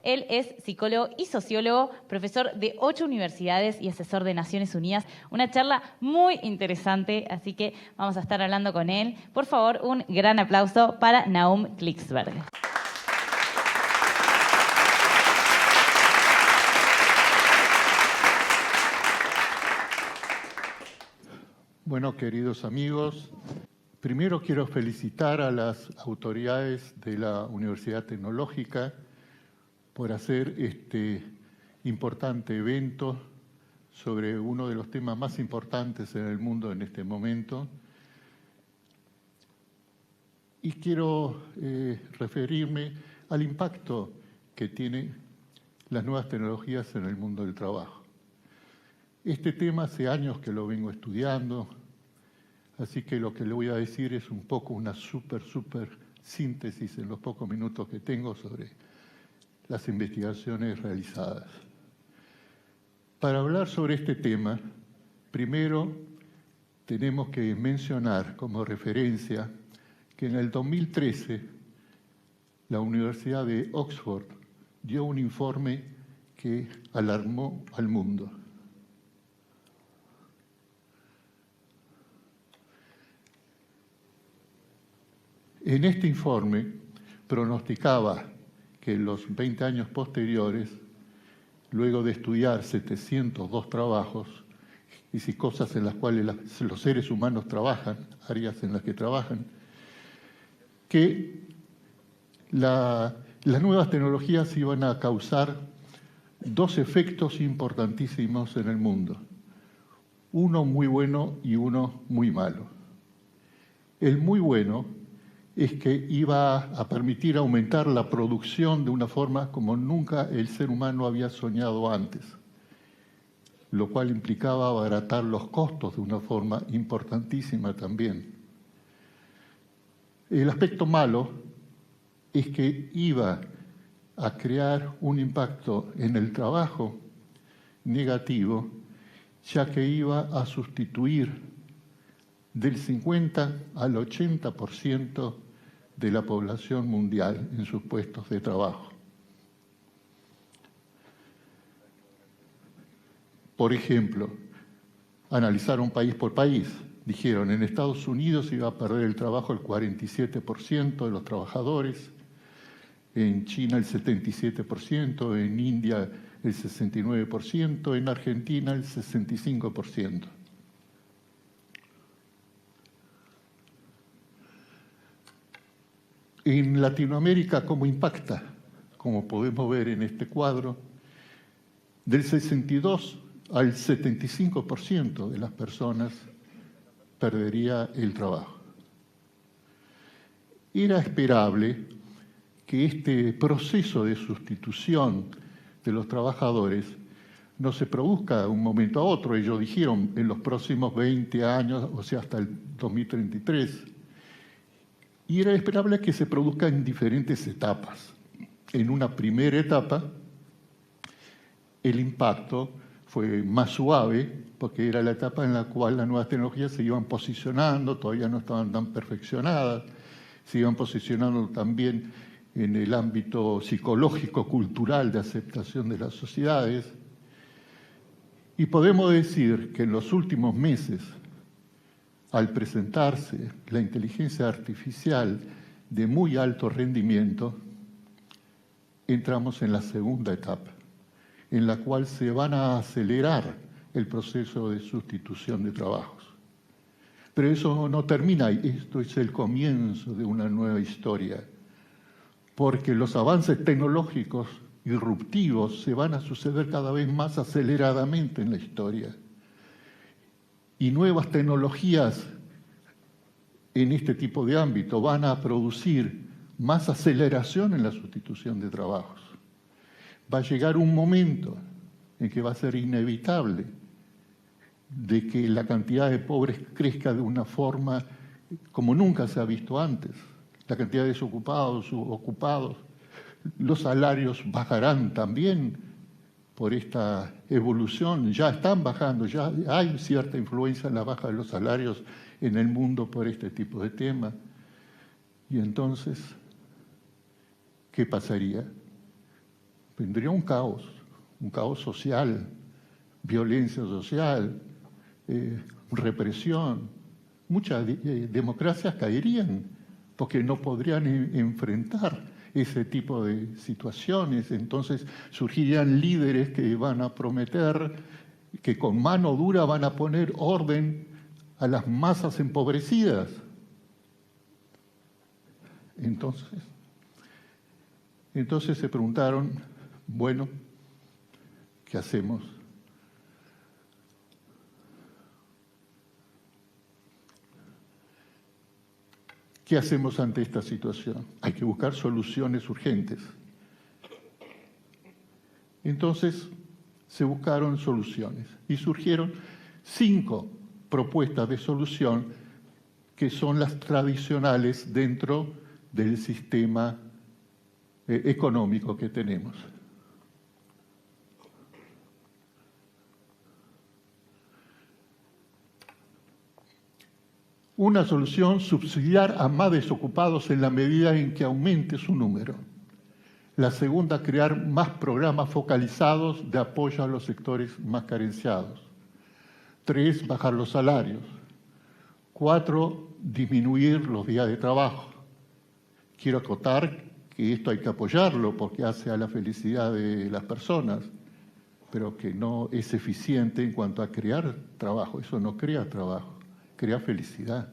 Él es psicólogo y sociólogo, profesor de 8 universidades y asesor de Naciones Unidas. Una charla muy interesante, así que vamos a estar hablando con él. Por favor, un gran aplauso para Nahum Klicksberg. Bueno, queridos amigos, primero quiero felicitar a las autoridades de la Universidad Tecnológica por hacer este importante evento sobre uno de los temas más importantes en el mundo en este momento. Y quiero referirme al impacto que tienen las nuevas tecnologías en el mundo del trabajo. Este tema hace años que lo vengo estudiando, así que lo que le voy a decir es un poco una súper síntesis en los pocos minutos que tengo sobre las investigaciones realizadas. Para hablar sobre este tema, primero tenemos que mencionar como referencia que en el 2013 la Universidad de Oxford dio un informe que alarmó al mundo. En este informe pronosticaba que en los 20 años posteriores, luego de estudiar 702 trabajos, y si cosas en las cuales los seres humanos trabajan, áreas en las que trabajan, que las nuevas tecnologías iban a causar dos efectos importantísimos en el mundo, uno muy bueno y uno muy malo. El muy bueno es que iba a permitir aumentar la producción de una forma como nunca el ser humano había soñado antes, lo cual implicaba abaratar los costos de una forma importantísima también. El aspecto malo es que iba a crear un impacto en el trabajo negativo, ya que iba a sustituir del 50 al 80% de la población mundial en sus puestos de trabajo. Por ejemplo, analizaron país por país. Dijeron, en Estados Unidos iba a perder el trabajo el 47% de los trabajadores, en China el 77%, en India el 69%, en Argentina el 65%. En Latinoamérica, ¿cómo impacta? Como podemos ver en este cuadro, del 62 al 75% de las personas perdería el trabajo. Era esperable que este proceso de sustitución de los trabajadores no se produzca de un momento a otro. Ellos dijeron en los próximos 20 años, o sea, hasta el 2033. Y era esperable que se produzca en diferentes etapas. En una primera etapa, el impacto fue más suave, porque era la etapa en la cual las nuevas tecnologías se iban posicionando, todavía no estaban tan perfeccionadas, se iban posicionando también en el ámbito psicológico, cultural de aceptación de las sociedades. Y podemos decir que en los últimos meses, al presentarse la inteligencia artificial de muy alto rendimiento, entramos en la segunda etapa, en la cual se van a acelerar el proceso de sustitución de trabajos. Pero eso no termina ahí, esto es el comienzo de una nueva historia, porque los avances tecnológicos disruptivos se van a suceder cada vez más aceleradamente en la historia. Y nuevas tecnologías en este tipo de ámbito van a producir más aceleración en la sustitución de trabajos. Va a llegar un momento en que va a ser inevitable de que la cantidad de pobres crezca de una forma como nunca se ha visto antes. La cantidad de desocupados, subocupados, los salarios bajarán también por esta evolución, ya están bajando, ya hay cierta influencia en la baja de los salarios en el mundo por este tipo de temas. Y entonces, ¿qué pasaría? vendría un caos social, violencia social, represión. Muchas democracias caerían porque no podrían enfrentar ese tipo de situaciones. Entonces surgirían líderes que van a prometer, que con mano dura van a poner orden a las masas empobrecidas. Entonces se preguntaron, bueno, ¿qué hacemos? ¿Qué hacemos ante esta situación? Hay que buscar soluciones urgentes. Entonces se buscaron soluciones y surgieron 5 propuestas de solución que son las tradicionales dentro del sistema económico que tenemos. Una solución, subsidiar a más desocupados en la medida en que aumente su número. La segunda, crear más programas focalizados de apoyo a los sectores más carenciados. 3, bajar los salarios. 4, disminuir los días de trabajo. Quiero acotar que esto hay que apoyarlo porque hace a la felicidad de las personas, pero que no es eficiente en cuanto a crear trabajo. Eso no crea trabajo, crea felicidad.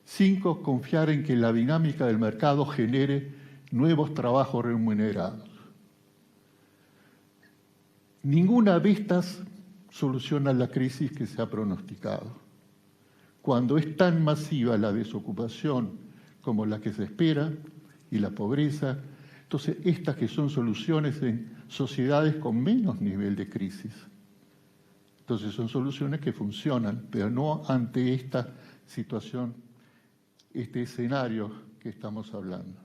5, confiar en que la dinámica del mercado genere nuevos trabajos remunerados. Ninguna de estas soluciona la crisis que se ha pronosticado. Cuando es tan masiva la desocupación como la que se espera y la pobreza, entonces estas que son soluciones en sociedades con menos nivel de crisis. Entonces son soluciones que funcionan, pero no ante esta situación, este escenario que estamos hablando.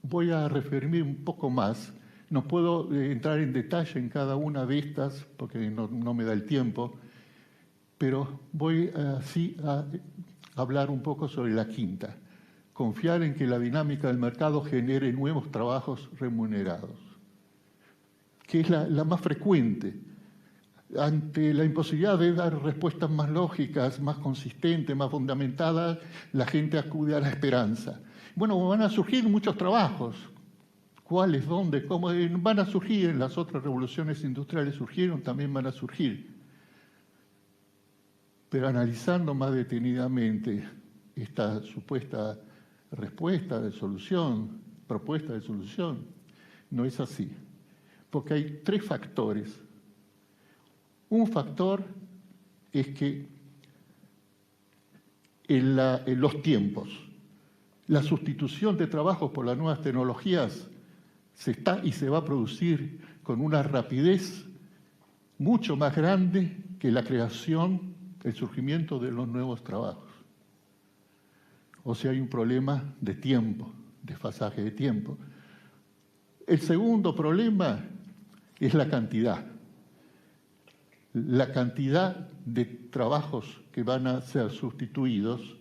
Voy a referirme un poco más. No puedo entrar en detalle en cada una de estas porque no me da el tiempo, pero voy así a hablar un poco sobre la quinta. Confiar en que la dinámica del mercado genere nuevos trabajos remunerados, que es la más frecuente. Ante la imposibilidad de dar respuestas más lógicas, más consistentes, más fundamentadas, la gente acude a la esperanza. Bueno, van a surgir muchos trabajos. ¿Cuáles? ¿Dónde? ¿Cómo? Van a surgir, en las otras revoluciones industriales surgieron, también van a surgir. Pero analizando más detenidamente esta supuesta respuesta de solución, propuesta de solución, no es así. Porque hay 3 factores. Un factor es que en los tiempos, la sustitución de trabajos por las nuevas tecnologías se está y se va a producir con una rapidez mucho más grande que la creación, el surgimiento de los nuevos trabajos. O sea, hay un problema de tiempo, desfasaje de tiempo. El segundo problema es la cantidad. La cantidad de trabajos que van a ser sustituidos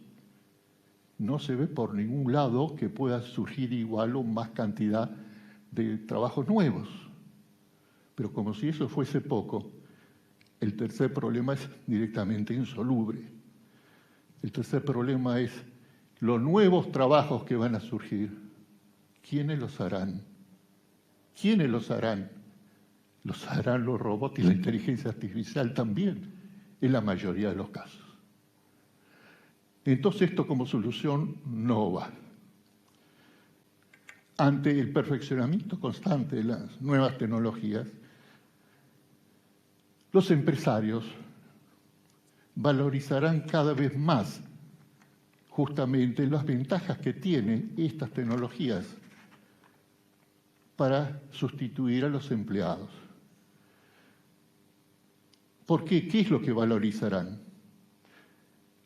no se ve por ningún lado que pueda surgir igual o más cantidad de trabajos nuevos. Pero como si eso fuese poco, el tercer problema es directamente insoluble. El tercer problema es los nuevos trabajos que van a surgir. ¿Quiénes los harán? ¿Quiénes los harán? Los harán los robots y la inteligencia artificial también, en la mayoría de los casos. Entonces esto como solución no va. Ante el perfeccionamiento constante de las nuevas tecnologías, los empresarios valorizarán cada vez más justamente las ventajas que tienen estas tecnologías para sustituir a los empleados. ¿Por qué? ¿Qué es lo que valorizarán?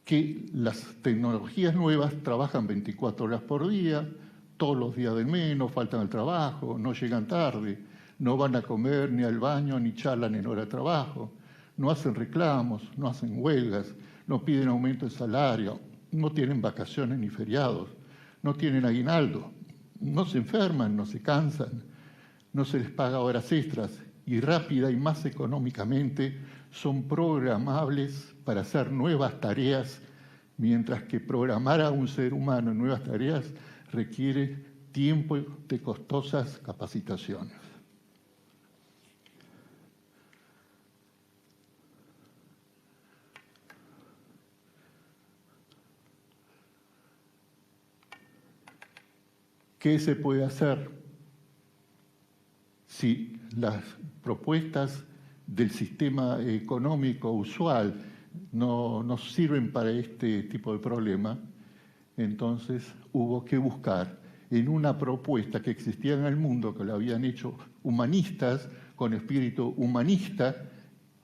Que las tecnologías nuevas trabajan 24 horas por día, todos los días del mes, no faltan al trabajo, no llegan tarde, no van a comer ni al baño ni charlan en hora de trabajo, no hacen reclamos, no hacen huelgas, no piden aumento de salario, no tienen vacaciones ni feriados, no tienen aguinaldo, no se enferman, no se cansan, no se les paga horas extras y rápida y más económicamente son programables para hacer nuevas tareas, mientras que programar a un ser humano en nuevas tareas requiere tiempo de costosas capacitaciones. ¿Qué se puede hacer si las propuestas del sistema económico usual no sirven para este tipo de problema? Entonces hubo que buscar en una propuesta que existía en el mundo, que la habían hecho humanistas, con espíritu humanista,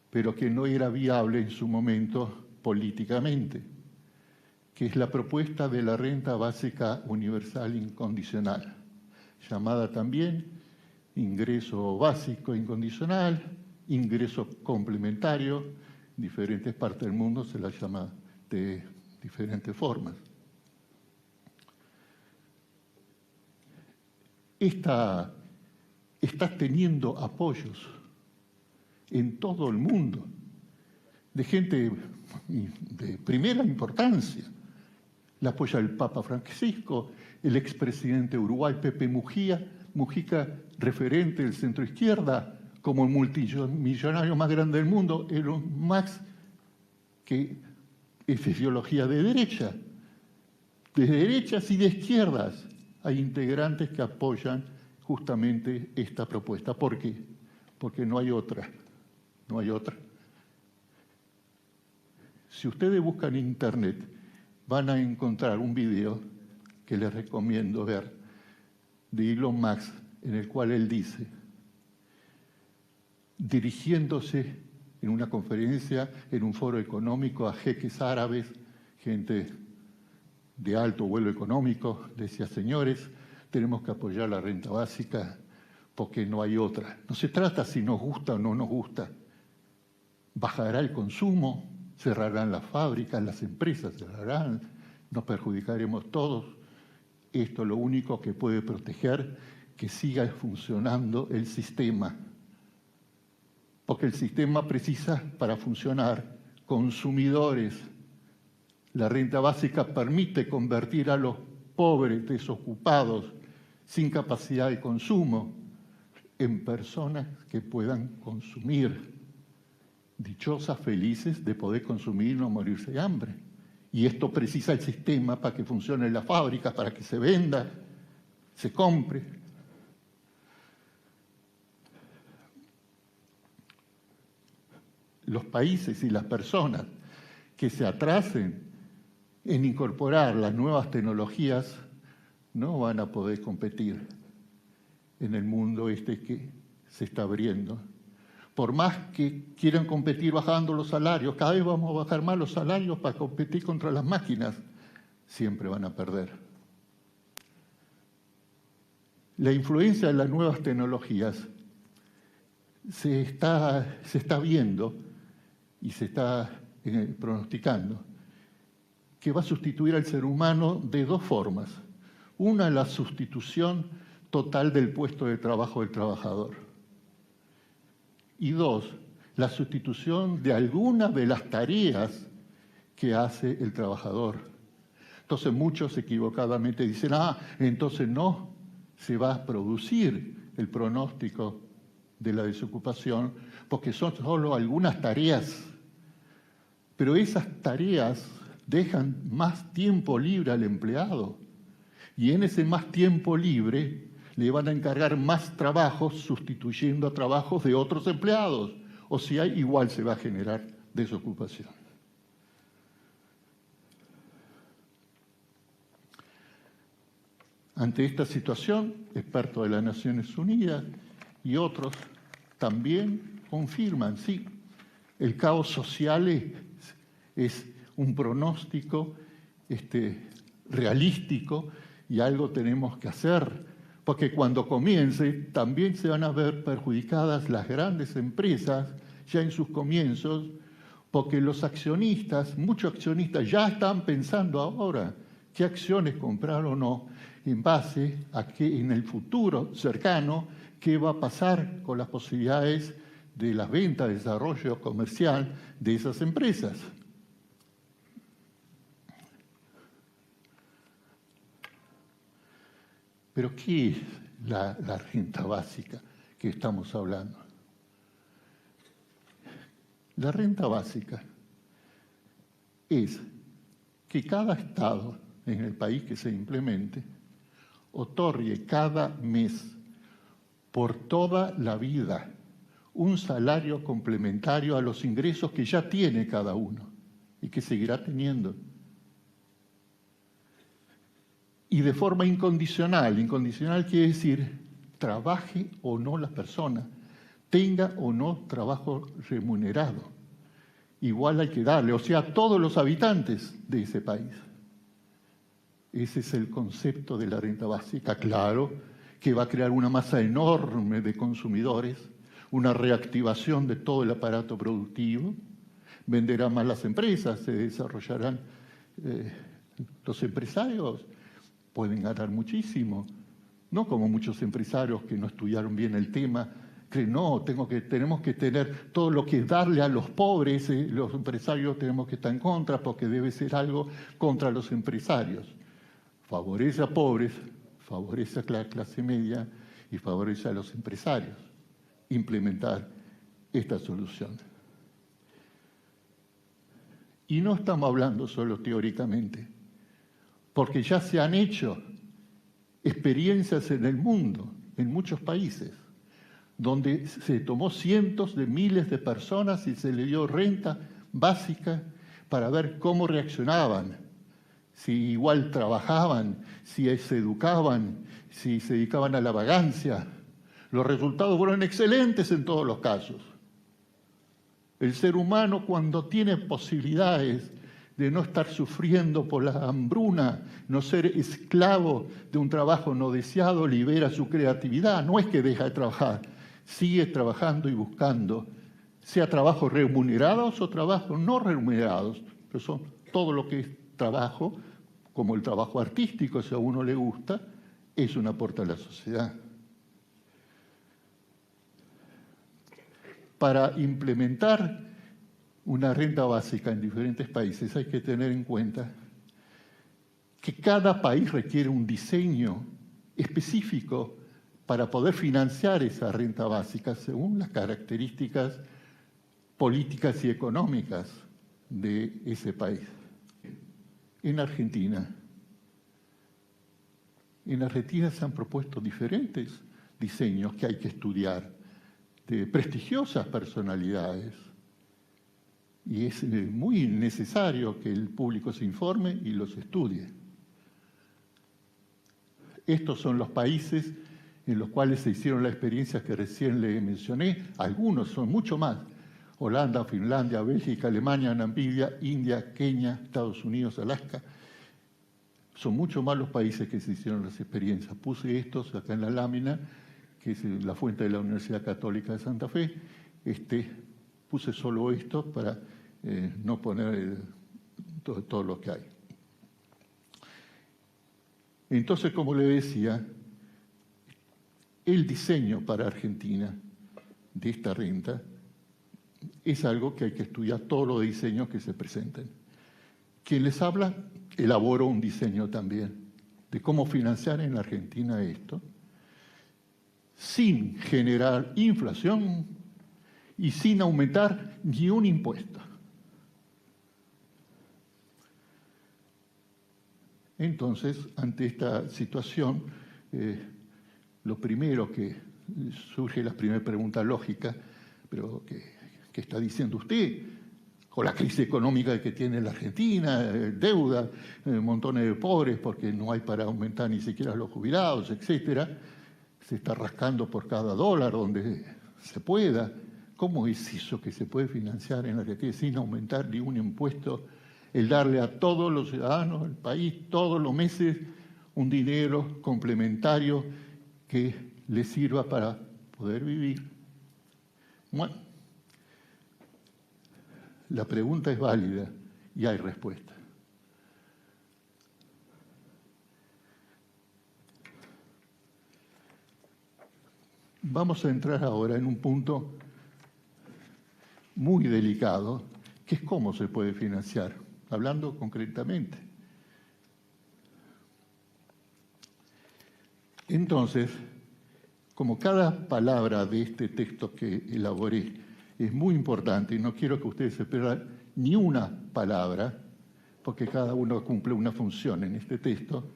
pero que no era viable en su momento políticamente, que es la propuesta de la renta básica universal incondicional, llamada también ingreso básico incondicional, ingreso complementario. En diferentes partes del mundo se la llama de diferentes formas. Está teniendo apoyos en todo el mundo, de gente de primera importancia. La apoya el Papa Francisco, el expresidente de Uruguay, Pepe Mujica, referente del centro izquierda, como el multimillonario más grande del mundo, Elon Musk, que es ideología de derecha. De derechas y de izquierdas hay integrantes que apoyan justamente esta propuesta. ¿Por qué? Porque no hay otra. No hay otra. Si ustedes buscan en Internet, van a encontrar un video que les recomiendo ver de Elon Musk, en el cual él dice, dirigiéndose en una conferencia, en un foro económico a jeques árabes, gente de alto vuelo económico, decía, señores, tenemos que apoyar la renta básica porque no hay otra. No se trata si nos gusta o no nos gusta. Bajará el consumo, cerrarán las fábricas, las empresas cerrarán, nos perjudicaremos todos. Esto es lo único que puede proteger que siga funcionando el sistema. Porque el sistema precisa, para funcionar, consumidores. La renta básica permite convertir a los pobres, desocupados, sin capacidad de consumo, en personas que puedan consumir, dichosas, felices de poder consumir y no morirse de hambre. Y esto precisa el sistema para que funcione la fábrica, para que se venda, se compre. Los países y las personas que se atrasen en incorporar las nuevas tecnologías no van a poder competir en el mundo que se está abriendo. Por más que quieran competir bajando los salarios, cada vez vamos a bajar más los salarios para competir contra las máquinas, siempre van a perder. La influencia de las nuevas tecnologías se está viendo y se está pronosticando que va a sustituir al ser humano de dos formas. Una, la sustitución total del puesto de trabajo del trabajador. Y dos, la sustitución de algunas de las tareas que hace el trabajador. Entonces muchos equivocadamente dicen, entonces no se va a producir el pronóstico de la desocupación porque son solo algunas tareas. Pero esas tareas dejan más tiempo libre al empleado y en ese más tiempo libre le van a encargar más trabajos sustituyendo a trabajos de otros empleados. O sea, igual se va a generar desocupación. Ante esta situación, expertos de las Naciones Unidas y otros también confirman, sí, el caos social es un pronóstico realístico y algo tenemos que hacer, porque cuando comience también se van a ver perjudicadas las grandes empresas ya en sus comienzos, porque los accionistas, muchos accionistas ya están pensando ahora qué acciones comprar o no, en base a que en el futuro cercano, qué va a pasar con las posibilidades de las ventas, desarrollo comercial de esas empresas. Pero ¿qué es la renta básica que estamos hablando? La renta básica es que cada Estado en el país que se implemente otorgue cada mes por toda la vida un salario complementario a los ingresos que ya tiene cada uno y que seguirá teniendo. Y de forma incondicional. Incondicional quiere decir, trabaje o no la persona, tenga o no trabajo remunerado. Igual hay que darle, o sea, a todos los habitantes de ese país. Ese es el concepto de la renta básica. Claro que va a crear una masa enorme de consumidores, una reactivación de todo el aparato productivo, venderán más las empresas, se desarrollarán los empresarios, pueden ganar muchísimo, no como muchos empresarios que no estudiaron bien el tema, creen, no, tenemos que tener todo lo que darle a los pobres, los empresarios tenemos que estar en contra porque debe ser algo contra los empresarios. Favorece a pobres, favorece a la clase media y favorece a los empresarios implementar esta solución. Y no estamos hablando solo teóricamente, porque ya se han hecho experiencias en el mundo, en muchos países, donde se tomó cientos de miles de personas y se le dio renta básica para ver cómo reaccionaban, si igual trabajaban, si se educaban, si se dedicaban a la vagancia. Los resultados fueron excelentes en todos los casos. El ser humano, cuando tiene posibilidades de no estar sufriendo por la hambruna, no ser esclavo de un trabajo no deseado, libera su creatividad. No es que deja de trabajar, sigue trabajando y buscando, sea trabajos remunerados o trabajos no remunerados, que son todo lo que es trabajo, como el trabajo artístico, si a uno le gusta, es un aporte a la sociedad. Para implementar una renta básica en diferentes países hay que tener en cuenta que cada país requiere un diseño específico para poder financiar esa renta básica según las características políticas y económicas de ese país. En Argentina se han propuesto diferentes diseños que hay que estudiar de prestigiosas personalidades y es muy necesario que el público se informe y los estudie. Estos son los países en los cuales se hicieron las experiencias que recién le mencioné. Algunos son mucho más. Holanda, Finlandia, Bélgica, Alemania, Namibia, India, Kenia, Estados Unidos, Alaska. Son mucho más los países que se hicieron las experiencias. Puse estos acá en la lámina, que es la fuente de la Universidad Católica de Santa Fe. Puse solo esto para no poner todo lo que hay. Entonces, como le decía, el diseño para Argentina de esta renta es algo que hay que estudiar todos los diseños que se presenten. Quien les habla elaboró un diseño también de cómo financiar en Argentina esto, sin generar inflación y sin aumentar ni un impuesto. Entonces, ante esta situación, lo primero que surge, la primera pregunta lógica, pero ¿qué está diciendo usted? Con la crisis económica que tiene la Argentina, deuda, montones de pobres porque no hay para aumentar ni siquiera los jubilados, etcétera. Se está rascando por cada dólar donde se pueda. ¿Cómo es eso que se puede financiar en la Argentina sin aumentar ni un impuesto? El darle a todos los ciudadanos del país, todos los meses, un dinero complementario que les sirva para poder vivir. Bueno, la pregunta es válida y hay respuesta. Vamos a entrar ahora en un punto muy delicado, que es cómo se puede financiar, hablando concretamente. Entonces, como cada palabra de este texto que elaboré es muy importante, y no quiero que ustedes se pierdan ni una palabra, porque cada uno cumple una función en este texto,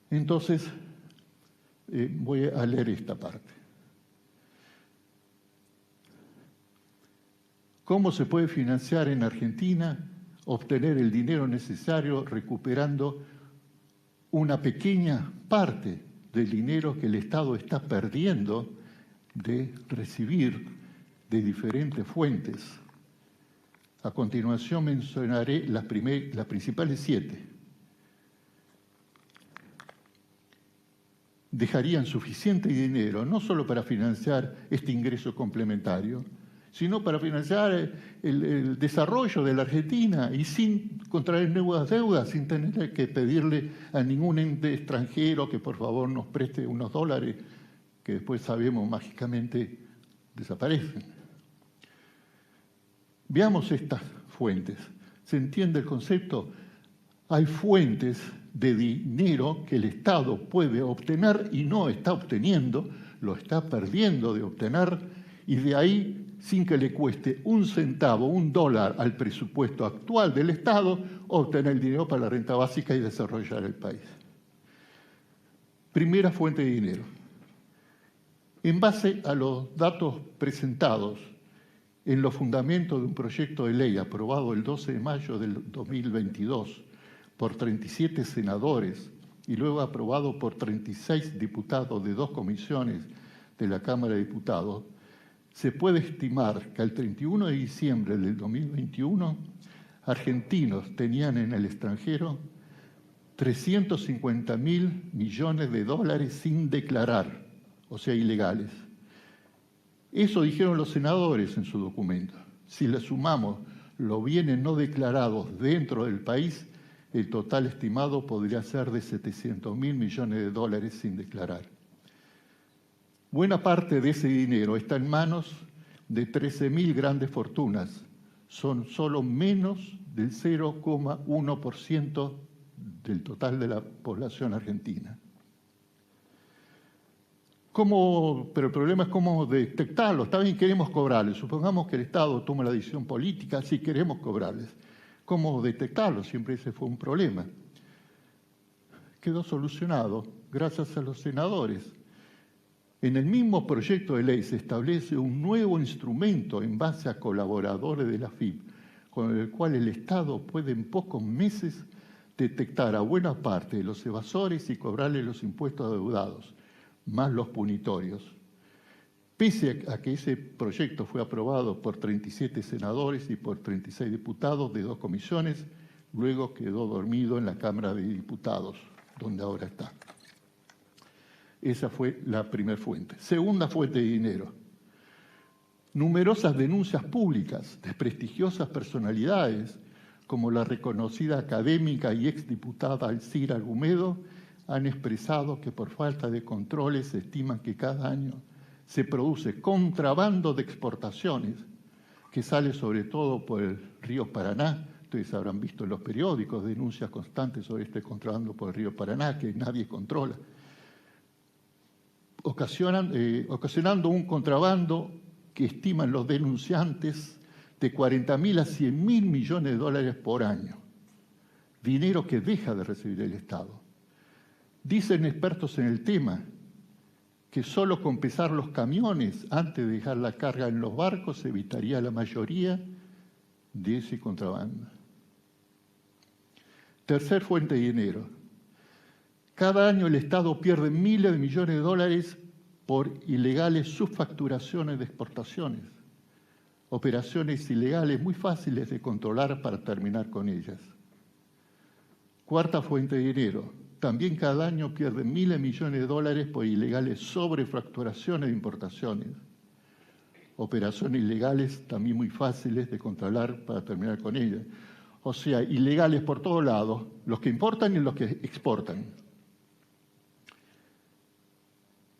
entonces voy a leer esta parte. ¿Cómo se puede financiar en Argentina, obtener el dinero necesario recuperando una pequeña parte del dinero que el Estado está perdiendo de recibir de diferentes fuentes? A continuación mencionaré las principales 7. Dejarían suficiente dinero no solo para financiar este ingreso complementario, sino para financiar el desarrollo de la Argentina y sin contraer nuevas deudas, sin tener que pedirle a ningún ente extranjero que por favor nos preste unos dólares que después sabemos mágicamente desaparecen. Veamos estas fuentes. ¿Se entiende el concepto? Hay fuentes de dinero que el Estado puede obtener y no está obteniendo, lo está perdiendo de obtener, y de ahí, sin que le cueste un centavo, un dólar al presupuesto actual del Estado, obtener el dinero para la renta básica y desarrollar el país. Primera fuente de dinero. En base a los datos presentados en los fundamentos de un proyecto de ley aprobado el 12 de mayo del 2022 por 37 senadores y luego aprobado por 36 diputados de 2 comisiones de la Cámara de Diputados, se puede estimar que al 31 de diciembre del 2021 argentinos tenían en el extranjero 350.000 millones de dólares sin declarar, o sea, ilegales. Eso dijeron los senadores en su documento. Si le sumamos los bienes no declarados dentro del país, el total estimado podría ser de 700.000 millones de dólares sin declarar. Buena parte de ese dinero está en manos de 13.000 grandes fortunas. Son solo menos del 0,1% del total de la población argentina. Pero el problema es cómo detectarlo. Está bien, queremos cobrarles. Supongamos que el Estado toma la decisión política, sí queremos cobrarles. ¿Cómo detectarlo? Siempre ese fue un problema. Quedó solucionado gracias a los senadores. En el mismo proyecto de ley se establece un nuevo instrumento en base a colaboradores de la AFIP, con el cual el Estado puede en pocos meses detectar a buena parte de los evasores y cobrarles los impuestos adeudados, más los punitorios. Pese a que ese proyecto fue aprobado por 37 senadores y por 36 diputados de 2 comisiones, luego quedó dormido en la Cámara de Diputados, donde ahora está. Esa fue la primera fuente. Segunda fuente de dinero. Numerosas denuncias públicas de prestigiosas personalidades, como la reconocida académica y exdiputada Alcira Argumedo, han expresado que por falta de controles se estiman que cada año se produce contrabando de exportaciones, que sale sobre todo por el río Paraná. Ustedes habrán visto en los periódicos denuncias constantes sobre este contrabando por el río Paraná, que nadie controla, ocasionando un contrabando que estiman los denunciantes de 40.000 a 100.000 millones de dólares por año, dinero que deja de recibir el Estado. Dicen expertos en el tema que solo con pesar los camiones antes de dejar la carga en los barcos se evitaría la mayoría de ese contrabando. Tercer fuente de dinero. Cada año el Estado pierde miles de millones de dólares por ilegales subfacturaciones de exportaciones, operaciones ilegales muy fáciles de controlar para terminar con ellas. Cuarta fuente de dinero. También cada año pierden miles de millones de dólares por ilegales sobrefacturaciones de importaciones. Operaciones ilegales también muy fáciles de controlar para terminar con ellas. O sea, ilegales por todos lados, los que importan y los que exportan.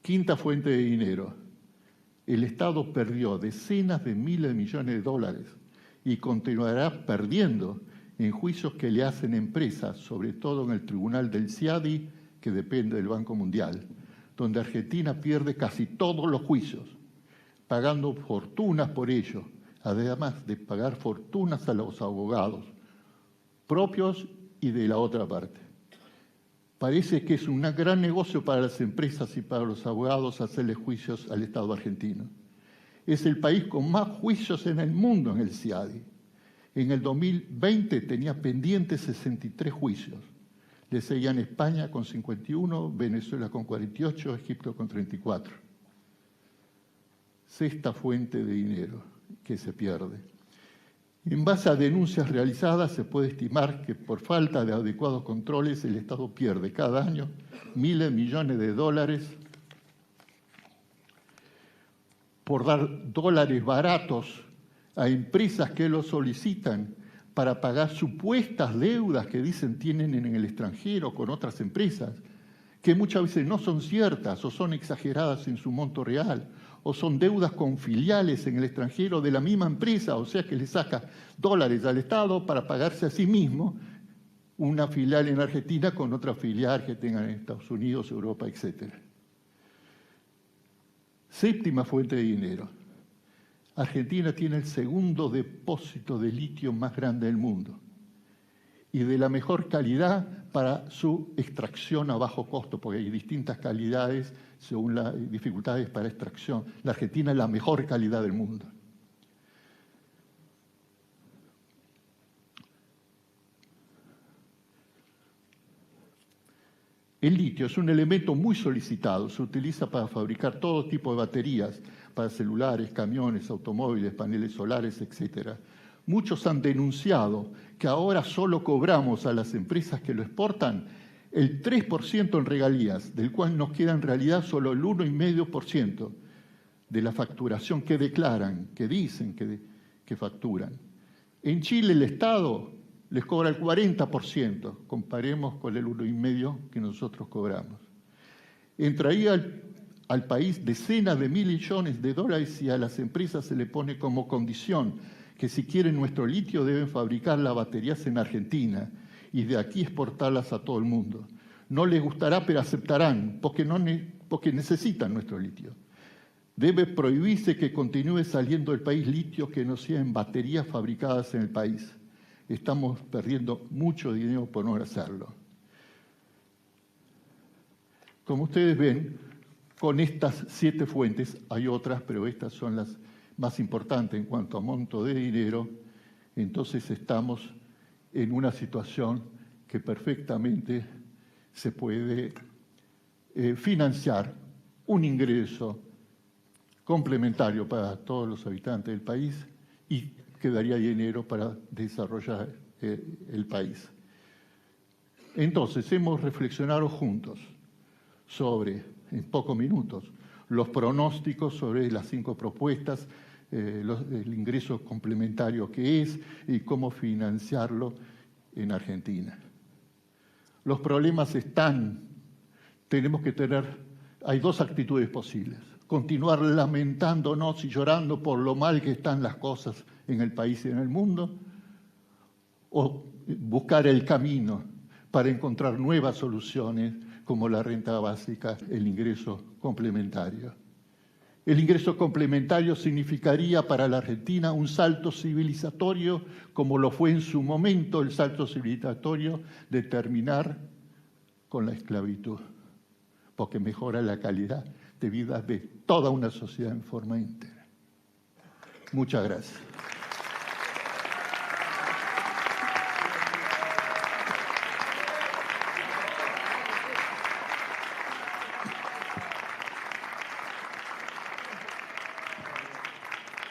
Quinta fuente de dinero. El Estado perdió decenas de miles de millones de dólares y continuará perdiendo en juicios que le hacen empresas, sobre todo en el Tribunal del CIADI, que depende del Banco Mundial, donde Argentina pierde casi todos los juicios, pagando fortunas por ello, además de pagar fortunas a los abogados propios y de la otra parte. Parece que es un gran negocio para las empresas y para los abogados hacerle juicios al Estado argentino. Es el país con más juicios en el mundo en el CIADI. En el 2020 tenía pendientes 63 juicios. Le seguían España con 51, Venezuela con 48, Egipto con 34. Sexta fuente de dinero que se pierde. En base a denuncias realizadas, se puede estimar que por falta de adecuados controles el Estado pierde cada año miles de millones de dólares por dar dólares baratos a empresas que lo solicitan para pagar supuestas deudas que dicen tienen en el extranjero con otras empresas, que muchas veces no son ciertas o son exageradas en su monto real, o son deudas con filiales en el extranjero de la misma empresa, o sea que le saca dólares al Estado para pagarse a sí mismo una filial en Argentina con otra filial que tengan en Estados Unidos, Europa, etc. Séptima fuente de dinero. Argentina tiene el segundo depósito de litio más grande del mundo y de la mejor calidad para su extracción a bajo costo, porque hay distintas calidades según las dificultades para extracción. La Argentina es la mejor calidad del mundo. El litio es un elemento muy solicitado, se utiliza para fabricar todo tipo de baterías, para celulares, camiones, automóviles, paneles solares, etc. Muchos han denunciado que ahora solo cobramos a las empresas que lo exportan el 3% en regalías, del cual nos queda en realidad solo el 1,5% de la facturación que declaran, que dicen que facturan. En Chile el Estado les cobra el 40%, comparemos con el 1,5% que nosotros cobramos. Entraría al país decenas de millones de dólares y a las empresas se le pone como condición que si quieren nuestro litio deben fabricar las baterías en Argentina y de aquí exportarlas a todo el mundo. No les gustará, pero aceptarán, porque necesitan nuestro litio. Debe prohibirse que continúe saliendo del país litio que no sea en baterías fabricadas en el país. Estamos perdiendo mucho dinero por no hacerlo. Como ustedes ven, con estas 7 fuentes, hay otras, pero estas son las más importantes en cuanto a monto de dinero, entonces estamos en una situación que perfectamente se puede financiar un ingreso complementario para todos los habitantes del país y quedaría dinero para desarrollar el país. Entonces, hemos reflexionado juntos sobre, en pocos minutos, los pronósticos sobre las 5 propuestas, el ingreso complementario que es y cómo financiarlo en Argentina. Los problemas están, hay 2 actitudes posibles. Continuar lamentándonos y llorando por lo mal que están las cosas en el país y en el mundo, o buscar el camino para encontrar nuevas soluciones como la renta básica, el ingreso complementario. El ingreso complementario significaría para la Argentina un salto civilizatorio, como lo fue en su momento el salto civilizatorio de terminar con la esclavitud, porque mejora la calidad de vida de toda una sociedad en forma íntegra. Muchas gracias.